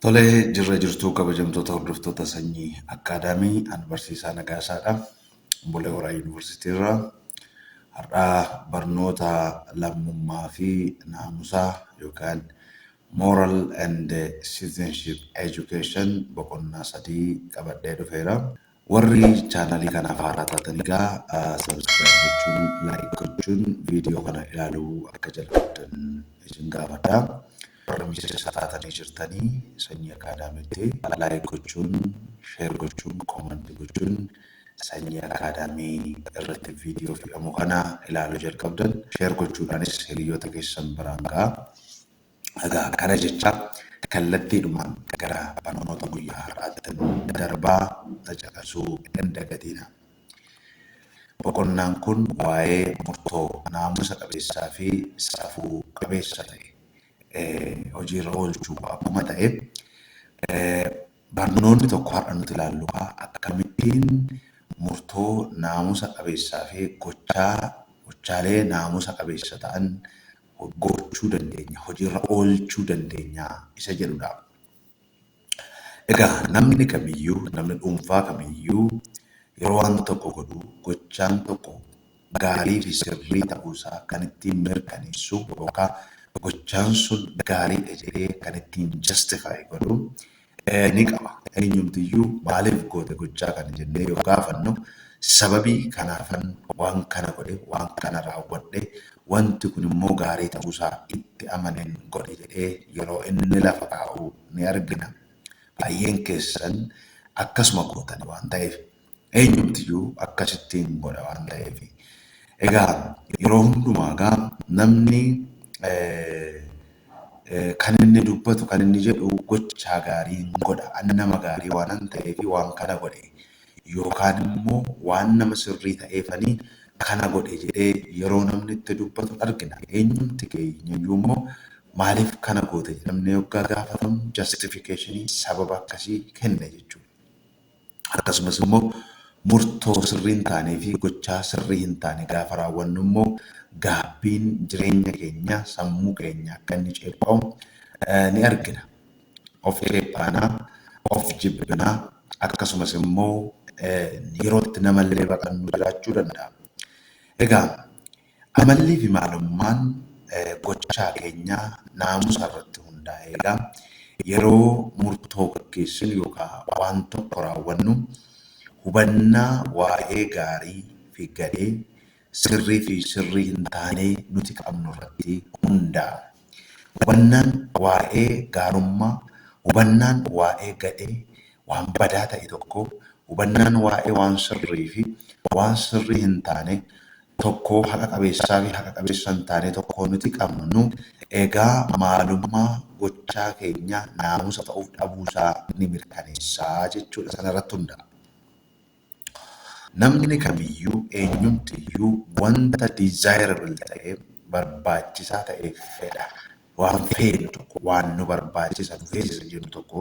Tolee, jirra jirtuu kabajamtoota hordoftoota sanyii akkaadaamii ani barsiisaa Nagaasaadha. Bulee Horaa Yuunivarsiitii irraa har'aa barnoota lammummaa fi naamusaa yookaan Moral and Citizenship Education boqonnaa 3 qabadhee dhufeera. Warri chaanalii kanaaf haaraa taatan egaa sabiskiraayib gochuun, laayik gochuun viidiyoo kana ilaaluu akka jalqabdan isin gaafadha. Miseensa taatanii jirtanii sanyii akkaadaamiitti laayik gochuun, sheer gochuun, koomantii gochuun sanyii akkaadaamii irratti viidiyoo fe'amu kana ilaaluu jalqabdan sheer gochuudhaanis hiriyoota keessan biraan gahaa. Egaa kana jecha kallattiidhumaan gara barnoota guyyaa har'aatti darbaa caqasuu hin dagatinaa. Boqonnaan kun waa'ee murtoo naamusa qabeessaa fi safuu qabeessa ta'e hojiirra oolchuu akkuma ta'e barnoonni tokko har'a nuti ilaallu akkamittiin murtoo naamusa qabeessaa fi gochaalee naamusa qabeessa ta'an gochuu dandeenya, hojiirra oolchuu dandeenya isa jedhudha. Egaa namni kamiyyuu, namni dhuunfaa kamiyyuu yeroo waan tokko godhu gochaan tokko gaarii fi sirrii ta'uusaa kan ittiin mirkaneessu yookaan gochaan sun gaariidha jedhee kan ittiin justify godhu ni qaba. Eenyumtiyyuu maaliif goote gochaa kana jennee yoo gaafannu sababii kanaafan waan kana godhe, waan kana raawwadhe, wanti kun immoo gaarii ta'uusaa itti amaneen godhe jedhee yeroo inni lafa kaa'u ni argina. Baay'een keessan akkasuma gootan waan ta'eef eenyumtiyyuu akkasittiin godha waan ta'eef. Egaa yeroo hundumaa namni kan inni dubbatu, kan inni jedhu gochaa gaarii godha. Ani nama gaarii waan ta'eef waan kana godhe yookaan immoo waan nama sirrii ta'eefanii kana godhe jedhee yeroo namni itti dubbatu argina. Eenyumti keenyayyuu immoo maaliif kana goote jedhamnee yoggaa gaafatamu justificationii sababa akkasii kenna jechuudha. Akkasumas immoo murtoo sirrii hin taanee fi gochaa sirrii hin taane gaafa raawwannu immoo gaabbiin jireenya keenya, sammuu keenya akka inni ceephaa'u ni argina. Of ceephaanaa, of jibbinaa akkasumas immoo yerootti namallee baqannu jiraachuu danda'a. Egaa amallii fi maalummaan gochaa keenyaa naamusa irratti hundaa'e. Egaa yeroo murtoo gaggeessinu yookaan waan tokko raawwannu hubannaa waa'ee gaarii fi gadhee sirrii fi sirrii hin taane nuti qabnu irratti hundaa'a. Hubannaan waa'ee gaarummaa, hubannaan waa'ee gadhee waan badaa ta'e tokko, hubannaan waa'ee waan sirrii fi waan sirrii hin taane tokko haqa qabeessaa fi haqa qabeessa hin taane tokko nuti qabnu egaa maalummaa gochaa keenya naamusa ta'uuf dhabuusaa ni mirkaneessaa jechuudha. Sanarratti hundaa'a. Namni kamiyyuu eenyumtiyyuu wanta desirable ta'e barbaachisaa ta'e fedha. Waan feenu tokko, waan nu barbaachisa, nu feesisa jennu tokko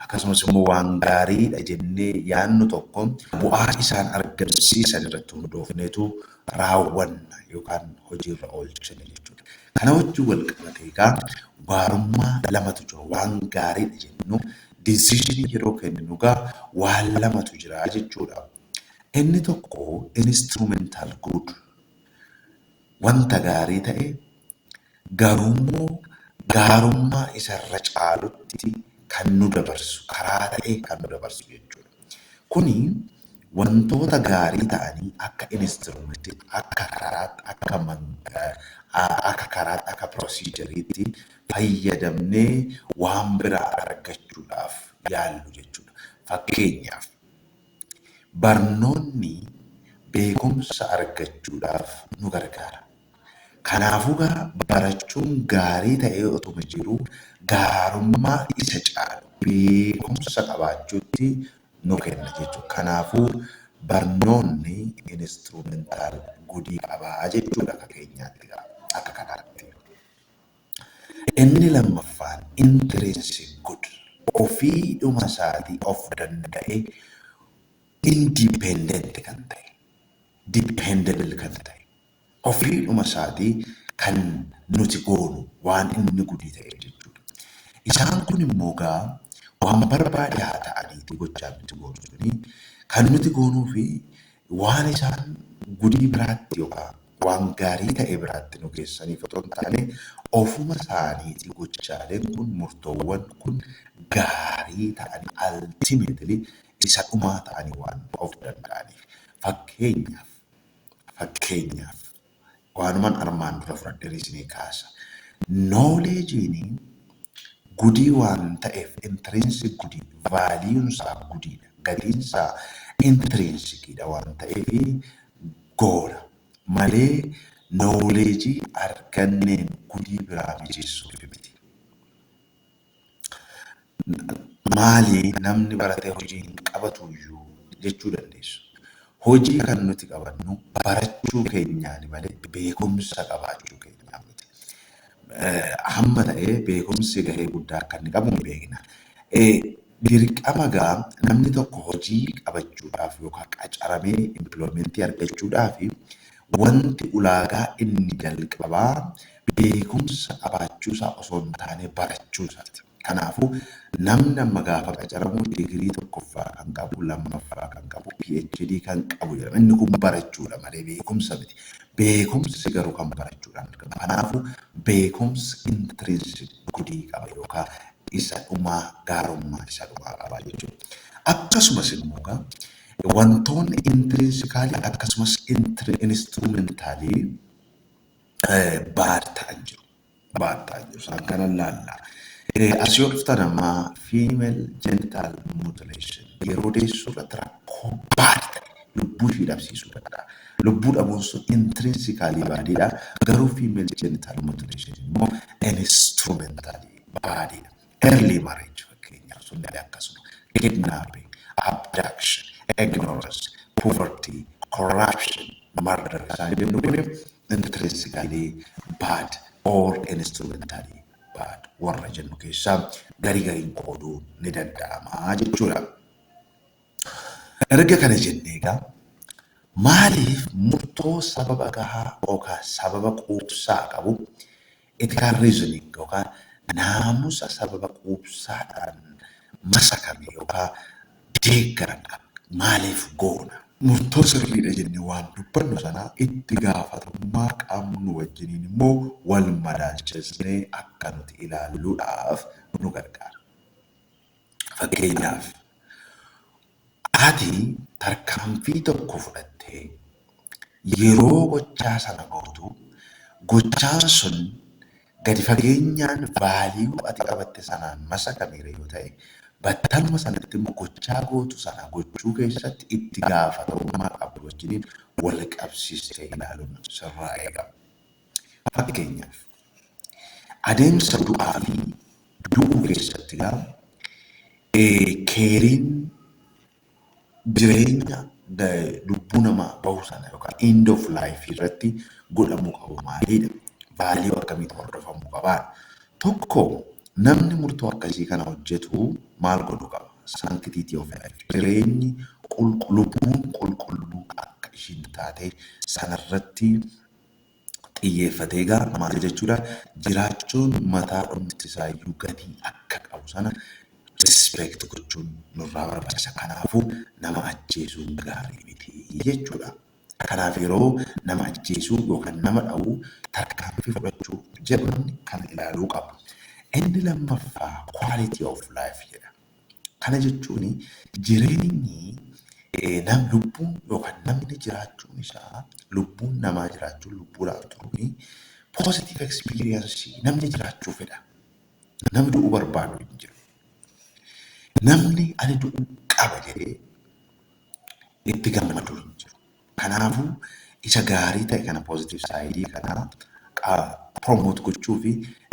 akkasumas immoo waan gaariidha jennee yaannu tokko bu'aa isaan argamsiisan irratti hundoofneetu raawwanna yookaan hojiirra oolchina jechuudha. Kana wajjin wal qabatee egaa gaarummaa lamatu jira. Waan gaariidha jennu decisionii yeroo kenninu egaa waan lamatu jira jechuudha. Inni tokko instrumental good wanta gaarii ta'e garuummoo gaarummaa isarra caalutti kan nu dabarsu, karaa ta'e kan nu dabarsu jechuudha. Kuni wantoota gaarii ta'anii akka instrumentii, akka karaatti, akka proceduriitti fayyadamnee waan biraa argachuudhaaf yaallu jechuudha. Fakkeenyaaf barnoonni beekumsa argachuudhaaf nu gargaara. Kanaafuu barachuun gaarii ta'ee otuma jiru gaarummaa isa caalu beekumsa qabaachuutti nu kenna jechuudha. Kanaafuu barnoonni instrumental gudii qabaa jechuudha akka keenyaatti akka kanaatti. Inni lammaffaan intrinsic good ofiidhuma isaatii of danda'e independent kan ta'e, dependable kan ta'e, ofiidhuma isaatii kan nuti goonu waan inni gudii ta'e jechuudha. Isaan kun immoo waan barbaade haa ta'aniiti gochaa nuti goonu suni kan nuti goonuu fi waan isaan gudii biraatti yookaan waan gaarii ta'e biraatti nu geessaniif otoo hin taane ofuma isaaniitii gochaaleen kun murtoowwan kun gaarii ta'anii ultimately isa dhumaa ta'anii waan of danda'aniif fakkeenyaaf waanumaan armaan dura fudhadhee isinii kaasa. Knowledge'n gudii waan ta'eef intrinsic gudii vaaliyuunsaa gudiidha gatiinsaa intrinsikiidha waan ta'eef goona malee knowledge arganneen gudii biraa mijeessuuf miti. Maali namni baratee hojii hin qabatu iyyuu jechuu dandeessu. Hojii kan nuti qabannu barachuu keenyaani malee beekumsa qabaachuu keenyaa miti. Hamma ta'ee beekumsi gahee guddaa akka inni qabu ni beekna. Dirqama gaa namni tokko hojii qabachuudhaaf yookaan qacaramee impiloomentii argachuudhaaf wanti ulaagaa inni jalqabaa beekumsa qabaachuusaa osoo hin taane barachuusaati. Kanaafuu namni amma gaafa qacaramu digirii tokkoffaa kan qabu, lammaffaa kan qabu, PhD kan qabu jedhama. Inni kun barachuudha malee beekumsa miti. Beekumsi garuu kan barachuudhaan argama. Kanaafuu beekumsi intrinsic gudii qaba yookaan isa dhumaa gaarummaa isa dhumaa qaba jechuudha. Akkasumas immoo wantoonni intrinsicaalii akkasumas instrumentaalii baad ta'an jiru. Isaan kana laallaa. As yoo dhuftan amma female genital mutilation yeroo deessuu irratti rakkoo baad ta'e lubbuu ishii dhabsiisuu danda'a. Lubbuu dhabuun sun intrinsicaalii baadiidha. Garuu female genital mutilation immoo instrumentaalii baadiidha. Early marriage fakkeenyaaf sun akkasuma kidnapping, abduction, ignorance, poverty, corruption, murder isaan jennu kun intrinsically bad or instrumentally bad warra jennu keessaa gariin qooduu ni danda'ama jechuudha. Erga kana jennee egaa maaliif murtoo sababa gahaa yookaan sababa quubsaa qabu ethical reasoning yookaan naamusa sababa quubsaadhaan masakame yookaan deeggaran maaliif goona? Murtoo sirriidha jennee waan dubbannu sanaa itti gaafatamummaa qabnu wajjiniin immoo wal madaalchisnee akka nuti ilaalluudhaaf nu gargaara. Fakkeenyaaf ati tarkaanfii tokko fudhattee yeroo gochaa sana gootu gochaan sun gadi fageenyaan vaaliyuu ati qabatte sanaan masakameera yoo ta'e battaluma sanatti immoo gochaa gootu sana gochuu keessatti itti gaafatamummaa qabdu wajjiniin wal qabsiistee ilaaluun sirraa eegama. Fakkeenyaaf adeemsa du'aa fi du'uu keessatti keeriin jireenya lubbuu namaa bahu sana yookaan end of life irratti godhamuu qabu maalidha? Vaaliyuu akkamiitu hordofamuu qabaa? Tokko namni murtoo akkasii kana hojjetu maal godhuu qaba? Sanctity of life. Jireenyi lubbuun qulqulluu akka ishiin taate sanarratti xiyyeeffatee maal jechuudha? Jiraachuun mataa dhumtisaayyuu gatii akka qabu sana respect gochuun nurraa barbaachisa. Kanaafuu nama ajjeesuun gaarii miti jechuudha. Kanaaf yeroo nama ajjeesuu yookaan nama dha'uu tarkaanfii fudhachuu jedhamni kana ilaaluu qaba. Inni lammaffaa quality of life jedha. Kana jechuun jireenyi lubbuun yookaan namni jiraachuun isaa lubbuun namaa jiraachuun lubbuudhaan turuun positive experience namni jiraachuu fedha. Namni du'uu barbaadu hin jiru. Namni ani du'uu qaba jedhee itti gammadu hin jiru. Kanaafuu isa gaarii ta'e kana positive side kana promote gochuu fi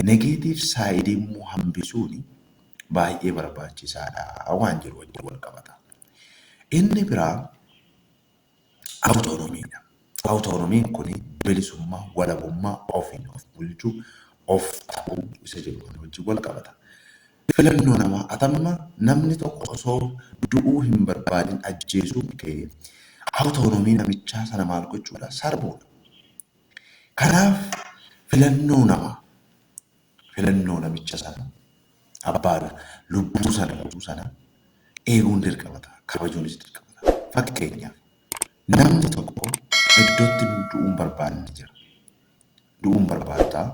negative side immoo hambisuun baay'ee barbaachisaadha waan jiru wajjin wal qabata. Inni biraa autonomiidha. Autonomiin kun bilisummaa, walabummaa, ofiin of bulchuu, of ta'uu isa jedhu wajjin wal qabata. Filannoo namaa atamma namni tokko osoo du'uu hin barbaadin ajjeesuu ka'e autonomii namichaa sana maal gochuudha? Sarbuudha. Kanaaf filannoo namicha sana Abbaan lubbuu sana eeguun dirqamata. Kabajuunis dirqamata. Fakkeenyaaf namni tokko iddootti du'uun barbaadne jira. Du'uun barbaadaa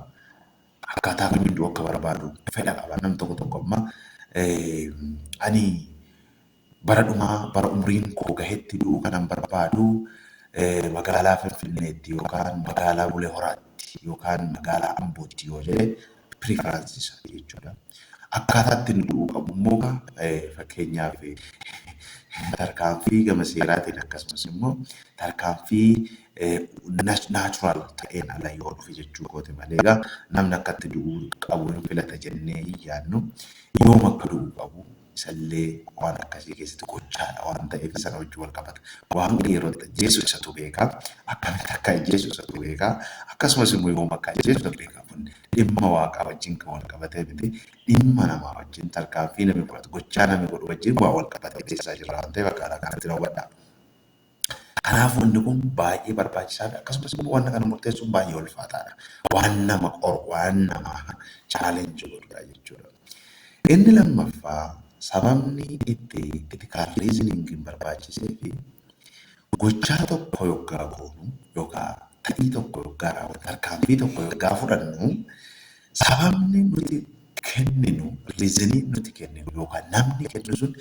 akkaataa kamiin du'u akka barbaadu fedha qaba. Namni tokko amma ani bara umriin koo gahetti du'uu kanan barbaadu magaalaa Finfinneetti yookaan magaalaa Bulee Horaatti yookaan magaalaa Ambootti yoo jedhe preferensi isaa jechuudha. Akkaataa ittiin du'uu qabu immoo fakkeenyaaf tarkaanfii gama seeraatiin akkasumas immoo tarkaanfii naachuraal ta'een ala yoo dhufe jechuu kooti malee namni akkatti du'uu qabu hin filata jennee hin yaadnu yoom akka du'uu qabu isallee waan akkasii keessatti gochaadha waan ta'eef sana wajjin wal qabata. Waan yeroo ajjeesu isatu beekaa akkamitti akka ajjeesu isatu beekaa akkasumas immoo yoom akka ajjeesu isatu beekaa kun dhimma waaqa wajjin kan wal qabatee miti dhimma namaa wajjin tarkaanfii namni fudhatu gochaa namni godhu wajjin waa wal qabatee keessaa jira waan ta'eef akkaataa kanatti raawwadha. Kanaaf wanti kun baay'ee barbaachisaadha. Akkasumas immoo wanta kana murteessuun baay'ee ulfaataadha. Waan nama qoru, waan nama chaalenjii godhudha jechuudha. Inni lammaffaa sababni itti etikaal riiziniingiin barbaachisee fi gochaa tokko yoggaa goonu yookaan ta'ii tokko yoggaa raawwatu tarkaanfii tokko yoggaa fudhannu sababni nuti kenninu riizinii nuti kenninu yookaan namni kennu sun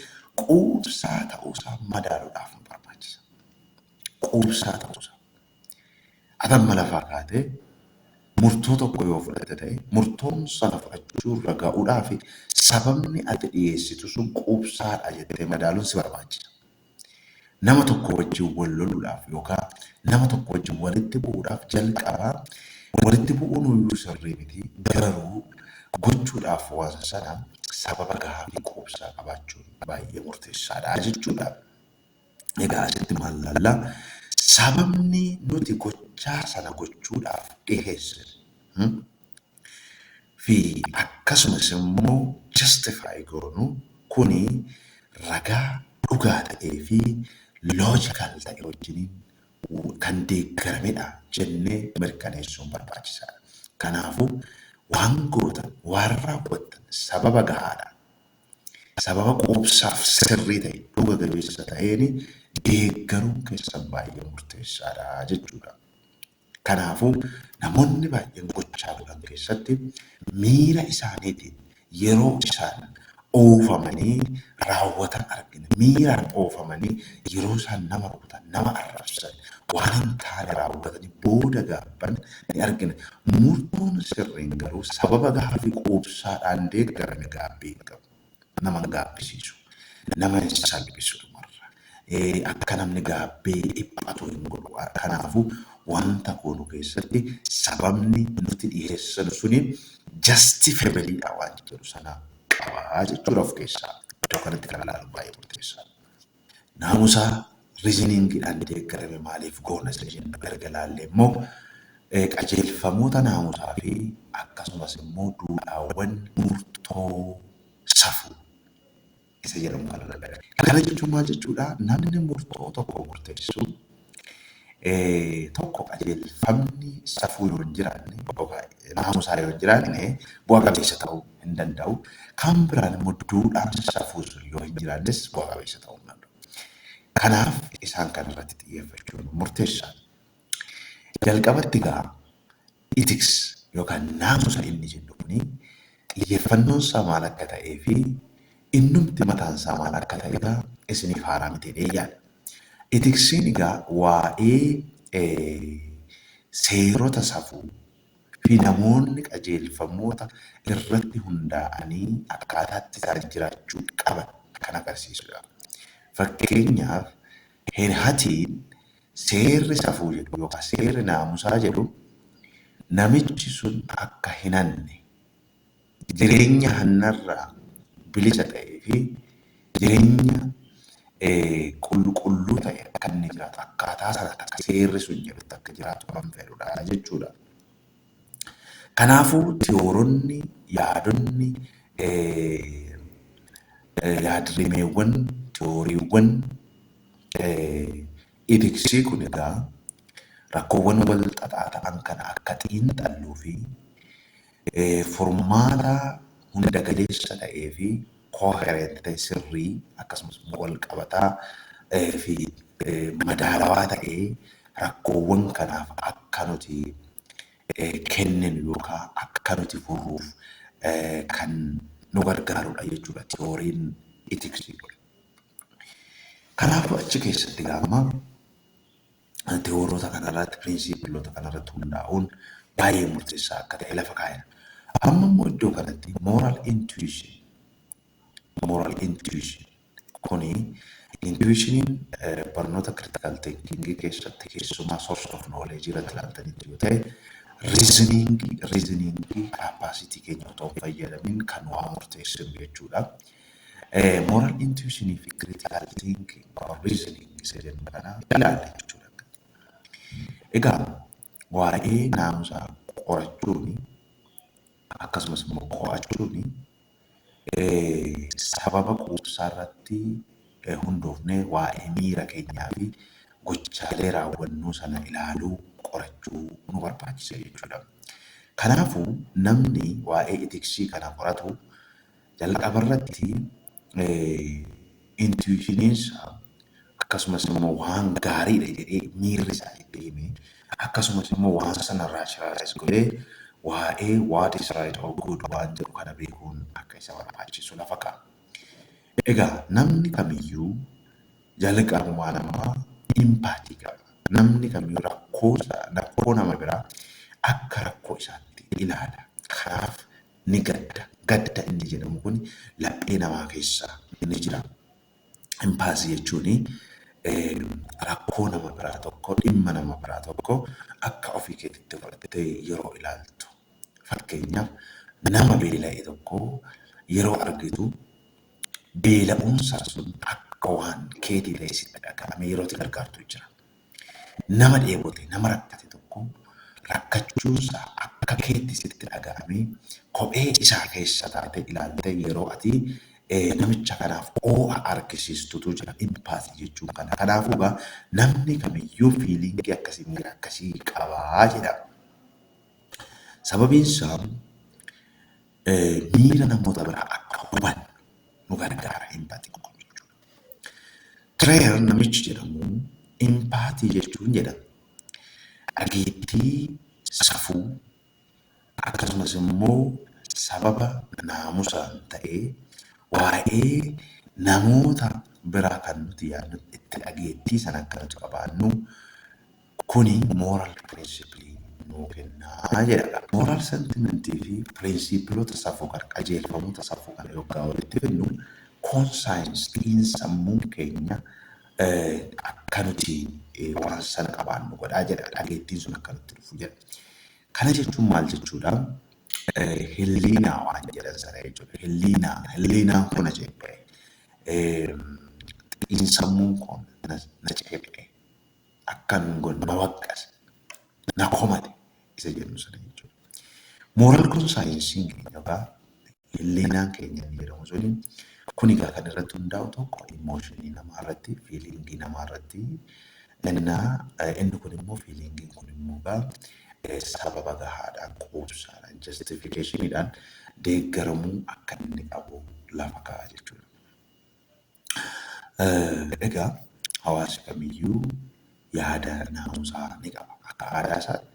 quubsaa ta'uusaa madaaluudhaaf nu barbaachisa. Quubsaa ta'uusaa. Atamma lafaa kaatee murtoo tokko yoo fudhatte ta'e murtoon sana fudhachuu irra ga'uudhaaf sababni ati dhiyeessitu sun quubsaadha jettee madaaluun si barbaachisa. Nama tokko wajjin wal loluudhaaf yookaan nama tokko wajjin walitti bu'uudhaaf jalqabaa walitti bu'uun iyyuu sirrii miti garuu gochuudhaaf waan sana sababa gahaa fi quubsaa qabaachuun baay'ee murteessaadha jechuudha. Egaa asitti maal laallaa? Sababni nuti gochaa sana gochuudhaaf dhiheessinu fi akkasumas immoo justify goonu kuni ragaa dhugaa ta'ee fi loojikaal ta'e wajjiniin kan deeggaramedha jennee mirkaneessuun barbaachisaadha. Kanaafuu waan gootan waan raawwattan sababa gahaadha. Sababa quubsaaf sirrii ta'e dhuga qabeessa ta'een deeggaruun keessan baay'ee murteessaadha jechuudha. Kanaafuu namoonni baay'een gochaa godhan keessatti miira isaaniitiin yeroo isaan oofamanii raawwatan argina. Miiraan oofamanii yeroo isaan nama rukutan, nama arrabsan, waan hin taane raawwatanii booda gaabban ni argina. Murtoon sirriin garuu sababa gahaa fi quubsaadhaan deeggarame gaabbii hin qabu. Nama gaabbisiisu, nama hin salphisu dhumarra. Akka namni gaabbee dhiphatu hin godhu. Kanaafuu wanta koonu keessatti sababni nuti dhiyeessinu suni justifableidha waan jedhu sana qabaa jechuudha of keessaa. Iddoo kanatti kan ilaalu baay'ee murteessaadha. Naamusaa riiziniingiidhaan deeggarame maaliif goona isa jennu erga ilaalle immoo qajeelfamoota naamusaa fi akkasumas immoo duudhaawwan murtoo safuu isa jedhamu kan ilaalle. Kana jechuun maal jechuudha? Namni murtoo tokko murteessu tokko qajeelfamni safuu yoo hin jiraanne naamusaa yoo hin jiraanne bu'a qabeessa ta'uu hin danda'u. Kan biraan immoo duudhaan safuu yoo hin jiraannes bu'a qabeessa ta'uu hin danda'u. Kanaaf isaan kan irratti xiyyeeffachuun murteessaadha. Jalqabatti gaa itiks yookaan naamusa inni jennu kuni xiyyeeffannoon isaa maal akka ta'ee fi innumti mataan isaa maal akka ta'e isiniif haaraa miti yaada. Itiksiin egaa waa'ee seerota safuu fi namoonni qajeelfamoota irratti hundaa'anii akkaataatti isaan jiraachuu qaban kan agarsiisudha. Fakkeenyaaf Heenhatiin seerri safuu jedhu yookaan seerri naamusaa jedhu namichi sun akka hin hanne jireenya hannarraa bilisa ta'ee fi jireenya qulqulluu ta'e akka inni jiraatu akkaataa sanatti akka seerri sun jedhutti akka jiraatu kan fedhudha jechuudha. Kanaafuu tiyooronni yaadonni yaadrimeewwan tiyooriiwwan itiksii kun egaa rakkoowwan wal xaxaa ta'an kana akka xiinxalluu fi furmaata hunda galeessa ta'ee fi coherent ta'e sirrii akkasumas wal qabataa fi madaalawaa ta'ee rakkoowwan kanaaf akka nuti kenninu yookaan akka nuti furuuf kan nu gargaarudha jechuudha tiyooriin itiksii. Kanaafuu achi keessatti gaama tiyoorota kanarratti piriinsiipiloota kanarratti hundaa'uun baay'ee murteessaa akka ta'e lafa kaa'ina. Amma immoo iddoo kanatti moral intuition kuni intuitioniin barnoota critical thinking keessatti keessumaa source of knowledge irratti ilaaltanitti yoo ta'e reasoning capacity keenya otoo fayyadamin kan waa murteessinu jechuudha. Moral intuition fi critical thinking or reasoning isa jennu kana ilaalla jechuudha. Egaa waa'ee naamusaa qorachuun akkasumas immoo qo'achuun sababa quubsaa irratti hundoofnee waa'ee miira keenyaa fi gochaalee raawwannuu sana ilaaluu qorachuu nu barbaachisa jechuudha. Kanaafuu namni waa'ee itiksii kana qoratu jalqaba irratti intuitioniinsa akkasumas immoo waan gaariidha jedhee miirri isaa itti hime akkasumas immoo waan sana rationalize godhee waa'ee what is right or good waan jedhu kana beekuun akka isa barbaachisu lafa kaa'a. Egaa namni kamiyyuu jalqabumaa namaa impaatii qaba. Namni kamiyyuu rakkoo nama biraa akka rakkoo isaatti ilaala. Kanaaf ni gadda. Gadda inni jedhamu kun laphee namaa keessaa inni jira. Impaasii jechuun rakkoo nama biraa tokko dhimma nama biraa tokko akka ofii keetitti fudhattee yeroo ilaaltu. Fakkeenyaaf nama beela'e tokko yeroo argitu beela'uunsaa sun akka waan keetii ta'e sitti dhaga'ame yeroo itti gargaartu jira. Nama dheebote nama rakkate tokko rakkachuunsaa akka keetti sitti dhaga'ame kophee isaa keessa taate ilaaltee yeroo ati namicha kanaaf oo'a argisiistutu jira. Impaasii jechuun kana. Kanaafuu namni kamiyyuu fiilingii akkasii miira akkasii qabaa jedhama. Sababiin isaa miira namoota biraa akka hubannu nu gargaara impaatii kun jechuudha. Tireer namichi jedhamu impaatii jechuun jedhama. Dhageettii safuu akkasumas immoo sababa naamusaan ta'ee waa'ee namoota biraa kan nuti yaadnu itti dhageettii sana akka nuti qabaannu kuni moral principle nuu kennaa jedhama. Moral sentimentii fi piriinsiipiloota safuu kan qajeelfamoota safuu kana yookaan walitti fidnu conscience xiinsammuun keenya akka nuti waan sana qabaannu godhaa jedha. Dhageettiin sun akka nutti dhufu jedha. Kana jechuun maal jechuudha? Hilliinaa waan jedhan sana jechuudha. Hilliinaan kun na ceephee xiinsammuun kun na ceephee akkan godhu na waqqase na komate isa jennu sana jechuudha. Moral conscience'n keenya yookaan hilliinaan keenya ni jedhamu suni kun egaa kan irratti hundaa'u tokko emotionii namaa irratti fiilingii namaa irratti inni kun immoo fiilingiin kun immoo sababa gahaadhaan quubsaadhaan justifikeeshiniidhaan deeggaramuu akka inni qabu lafa kaa'a jechuudha. Egaa hawaasi kamiyyuu yaada naamusaa ni qaba. Akka aadaa isaatti,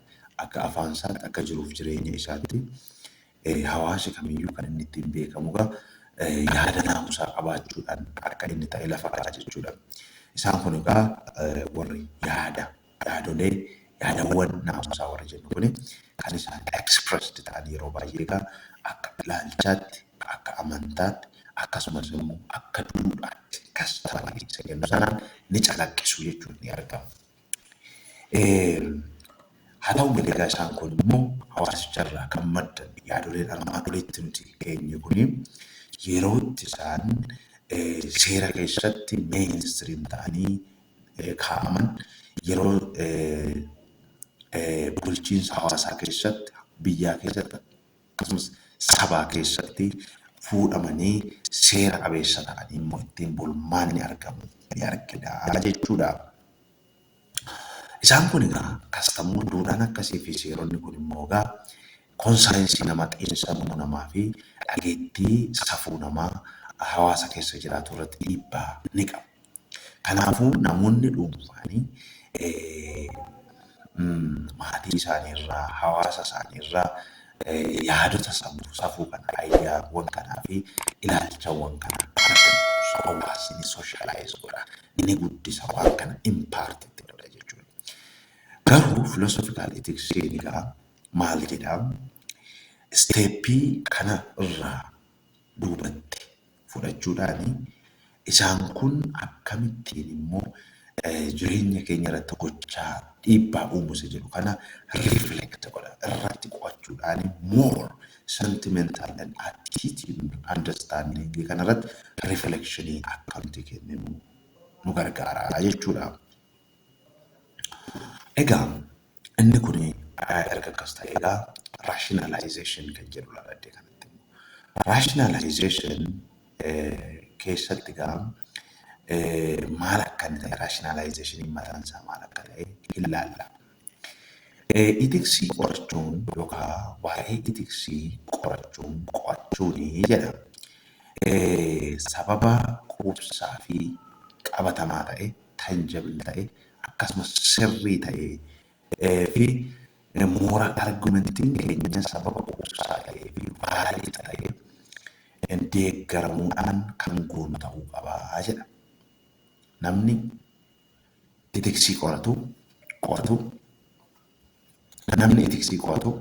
akka afaan isaatti, akka jiruuf jireenya isaatti hawaasi kamiyyuu kan inni ittiin beekamu yaada naamusaa qabaachuudhaan akka inni ta'e lafa kaa'a jechuudha. Isaan kun egaa warri yaadawwan naamusaa warri jennu kuni kan isaan expressed ta'an yeroo baay'ee akka ilaalchaatti, akka amantaatti, akkasumas immoo akka duudhaatti kastamanii isa jennu sanaan ni calaqqisu jechuun ni argama. Haa ta'u malee egaa isaan kun immoo hawaasicharraa kan maddan yaadoleen armaan olitti nuti keenye kuni yeroo itti isaan seera keessatti mainstream ta'anii kaa'aman yeroo bulchiinsa hawaasaa keessatti biyyaa keessatti akkasumas sabaa keessatti fuudhamanii seera qabeessa ta'anii immoo ittiin bulmaanni argamu ni argina jechuudha. Isaan kun egaa kastamuun duudhaan akkasii fi seeronni kun immoo konsaayinsii namaa, xiinsammuu namaa fi dhageettii safuu namaa hawaasa keessa jiraatu irratti dhiibbaa ni qaba. Kanaafuu namoonni dhuunfaanii maatii isaaniirraa, hawaasa isaaniirraa yaadota safuu kana, ayyaawwan kanaa fi ilaalchawwan kana argatu. Hawaasni sooshaalaayis godha. Ni guddisa waan kana impaartitti godha jechuudha. Garuu filoosofikaal etiksiin egaa maal jedhaa? Isteeppii kana irraa duubatti fudhachuudhaani isaan kun akkamittiin immoo jireenya keenya irratti gochaa dhiibbaa uumusa jedhu kana reflect godha. Irratti qo'achuudhaani more sentimental and attitude understanding kana irratti reflectionii akkamti kenninu nu gargaara jechuudha. Egaa inni kun erga akkas ta'e egaa rationalization kan jedhu laadde kanatti. Rationalization keessatti egaa maal akka inni ta'e rationalization mataan isaa maal akka ta'e ilaalla. Itiksii qorachuun yookaan waa'ee itiksii qo'achuun jedha. Sababa quubsaa fi qabatamaa ta'e, tangible ta'e, akkasumas sirrii ta'ee fi moral argumentiin keenya sababa quubsaa ta'ee fi vaalid ta'ee deeggaramuudhaan kan goonu ta'uu qabaa jedha. Namni itiksii qoratu namni itiksii qo'atu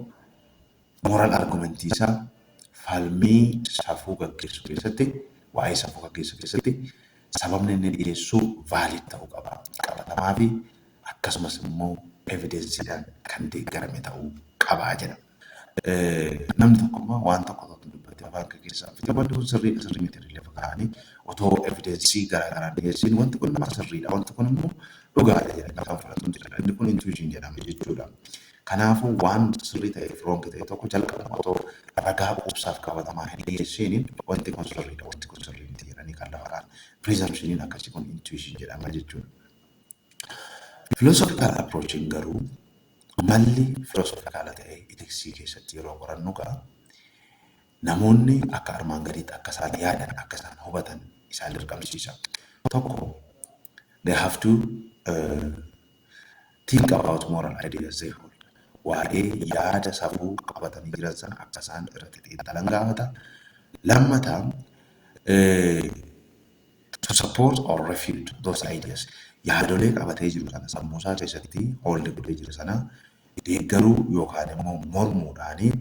moral argumentii isaa falmii safuu gaggeessuu keessatti, waa'ee safuu gaggeessuu keessatti sababni inni dhiyeessu vaalid ta'uu qaba. Qabatamaa fi akkasumas immoo evidensiidhaan kan deeggarame ta'uu qabaa jedha. Namni tokko immoo waan tokko dubbate afaan keessaa fite wanti kun sirrii miti lafa kaa'anii otoo evidensii garaagaraan dhiyeessin wanti kun nama sirriidha, wanti kun immoo dhugaadha jedhanii kan fudhatuun jira. Inni kun intuition jedhama jechuudha. Kanaafuu waan sirrii ta'eef roonki ta'e tokko jalqaba otoo ragaa quubsaaf qabatamaa hin dhiyeessiin wanti kun sirriidha, wanti kun sirrii miti jedhanii kan lafaraan presumptioniin akkasii kun intuition jedhama jechuudha. Philosophical approachiin garuu malli philosophical ta'e itiksii keessatti yeroo qorannu gaa namoonni akka armaan gadiitti akka isaan yaadan, akka isaan hubatan isaan dirqamsiisa. Tokko, they have to think about moral ideas they hold. Waa'ee yaada safuu qabatanii jiran sana akka isaan irratti xiinxalan gaafata. Lammataa, to support or refute those ideas. Yaadolee qabatee jiru sana sammuu isaa keessatti hoolli godhee jiru sana deeggaruu yookaan immoo mormuudhaanii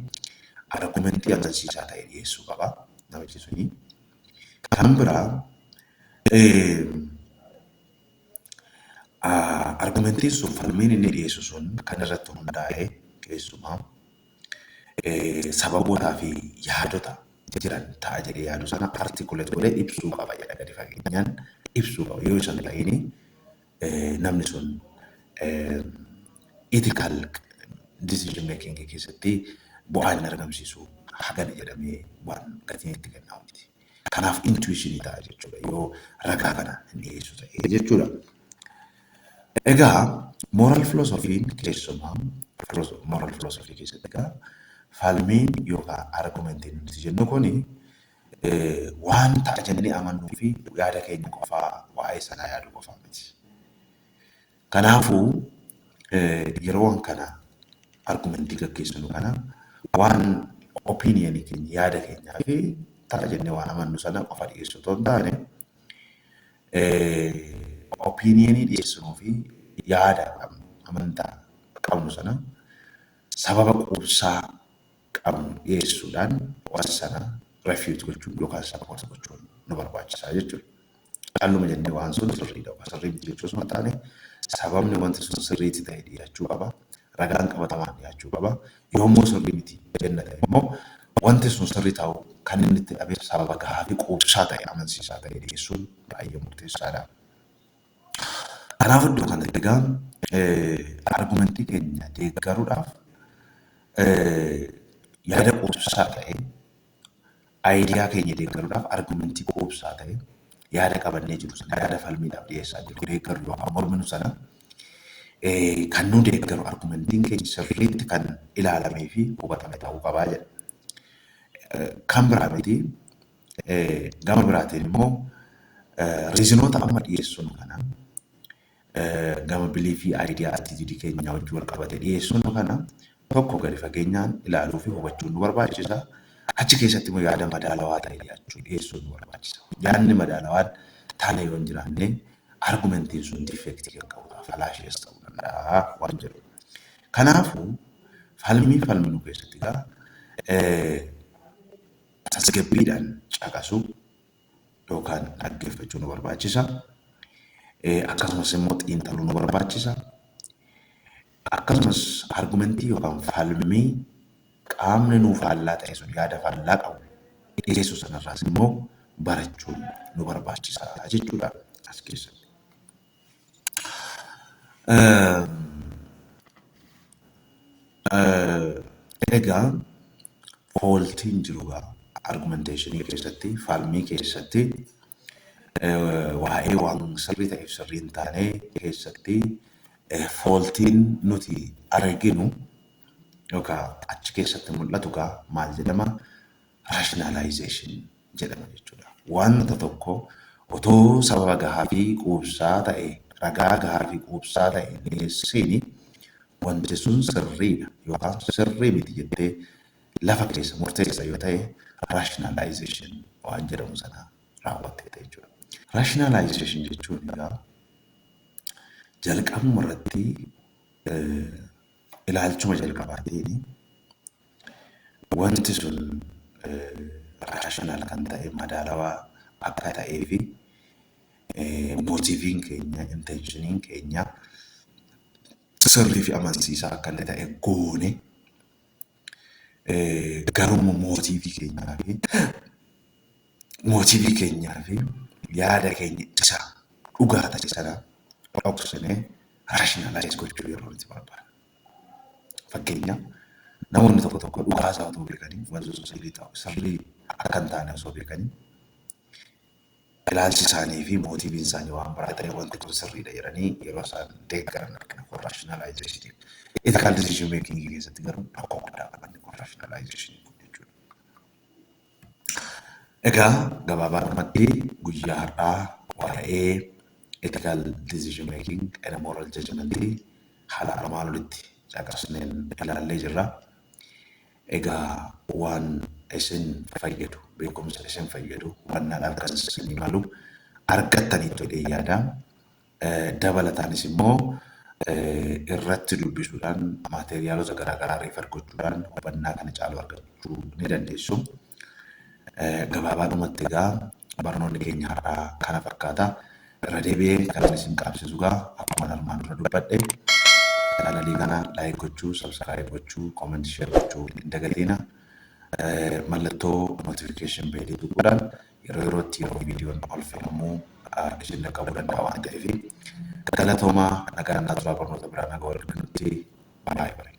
argumentii agarsiisaa ta'e dhiyeessuu qaba namichi suni. Kan biraa argumentiin sun falmiin inni dhiyeessu sun kan irratti hundaa'e keessumaa sababootaa fi yaadota jiran ta'a jedhee yaadu sana artikuleet godhee ibsuu qaba jedha gadi fageenyaan ibsuu qaba. Yoo isan ta'ini namni sun ethical decision making keessatti bu'aa hin argamsiisu hagana jedhamee waan gatiin itti kennamu miti. Kanaaf intuitionii ta'a jechuudha yoo ragaa kana hin dhiyeessu ta'e jechuudha. Egaa moral philosophiin keessumaa moral philosophy keessatti egaa falmiin yookaan argumentiin nuti jennu kuni waan ta'a jennee amannuu fi yaada keenya qofaa waa'ee sanaa yaadu qofaa miti. Kanaafuu yeroo kana argumentii gaggeessinu kana waan opinionii keenya yaada keenyaa fi ta'a jennee waan amannu sana qofa dhiyeessu otoo hin taane opinionii dhiyeessinuu fi yaada amantaa qabnu sana sababa quubsaa qabnu dhiyeessuudhaan waan sana refute gochuun yookaan support gochuun nu barbaachisaa jechuudha. Dhalluma jennee waan sun sirriidha waan sirrii miti jechuus hin taane sababni wanti sun sirriitti ta'e dhiyaachuu qaba. Ragaan qabatamaan dhiyaachuu qaba. Yommuu sirrii miti jenna ta'e immoo wanti sun sirrii ta'u kan inni itti dhabe sababa gahaa fi quubsaa ta'e amansiisaa ta'e dhiyeessuun baay'ee murteessaadha. Kanaaf iddoo kanatti egaa argumentii keenya deeggaruudhaaf yaada quubsaa ta'e aayidiyaa keenya deeggaruudhaaf argumentii quubsaa ta'e yaada qabannee jiru sana yaada falmiidhaaf dhiyeessaa jiru deeggaru yookaan morminu sana kan nu deeggaru argumentiin keenya sirriitti kan ilaalamee fi hubatame ta'uu qabaa jedha. Kan biraa miti gama biraatiin immoo riizinoota amma dhiyeessuun kana gama bilii fi aayidiyaa atiitiidii keenyaa wajjin wal qabate dhiyeessuun kana tokko gadi fageenyaan ilaaluu fi hubachuun nu barbaachisa. Achi keessatti immoo yaada madaalawaa ta'e dhiyeessuun nu barbaachisa. Yaadni madaalawaan taanee yoo hin jiraanne argumentiin sun difeektii kan qabudha. Falaashees ta'uu danda'a waan jedhu. Kanaafuu falmii nu keessatti tasgabbiidhaan caqasuu yookaan dhaggeeffachuu nu barbaachisa. Akkasumas immoo xiinxaluu nu barbaachisa. Akkasumas argumentii yookaan falmii qaamni nuuf faallaa ta'e sun yaada faallaa qabu dhiyeessu sanarraas immoo barachuun nu barbaachisa jechuudha as keessatti. Egaa fooltiin jiru argumenteeshinii keessatti falmii keessatti waa'ee waan sirrii ta'eef sirrii hin taane keessatti fooltiin nuti arginu yookaan achi keessatti mul'atu maal jedhama? Rationalization jedhama jechuudha. Wanta tokko otoo sababa gahaa fi quubsaa ta'e ragaa gahaa fi quubsaa ta'e dhiyeessiini wanti sun sirriidha yookaan sirrii miti jettee lafa keessa murteessa yoo ta'e rationalization waan jedhamu sana raawwattee jechuudha. Rationalization jechuun jalqabuma irratti ilaalchuma jalqabaatiin wanti sun raashinaal kan ta'e madaalawaa akka ta'ee fi mootiiviin keenya inteenshiniin keenya sirrii fi amansiisaa akka inni ta'e goone garuma mootiivii keenyaa fi yaada keenya isa dhugaa ta'e sana dhoksinee raashinaalaayis gochuu yeroo nuti barbaada. Fakkeenyaaf namoonni tokko dhugaa isaa otoo beekanii wantoota sirrii akka hin taane osoo beekanii ilaalchi isaanii fi mootiiviin isaanii waan biraa ta'e wanti kun sirriidha jedhanii yeroo isaan deeggaran argina kun raashinaalaayizeshinii. Ethical decision making keessatti garuu rakkoo guddaa qaban kun raashinaalaayizeshinii jechuudha. Egaa gabaabumatti guyyaa har'aa waa'ee ethical decision making and moral judgment haala armaan olitti caqasneen ilaallee jirra. Egaa waan isin fayyadu beekumsa isin fayyadu hubannaadhaan kan isin malu argattanii tole yaada. Dabalataanis immoo irratti dubbisuudhaan maateriaalota garaagaraa reefar gochuudhaan hubannaa kana caalu argachuu ni dandeessu. Gabaabaadhumatti egaa barnoonni keenya har'aa kana fakkaata. Irra deebi'ee kan isin qaabsisu akkuma armaan dura dubbadhe kanalii kana laayik gochuu, sabskaraayib gochuu, kooment sheer gochuu hin dagatina. Mallattoo notifiikeeshin beelii tuquudhaan yeroo yerootti yeroo viidiyoon ol fe'amu isin dhaqqabuu danda'a waan ta'eef galatoomaa nagaa turaa barnoota biraa nagaa wal arginutti baay'ee.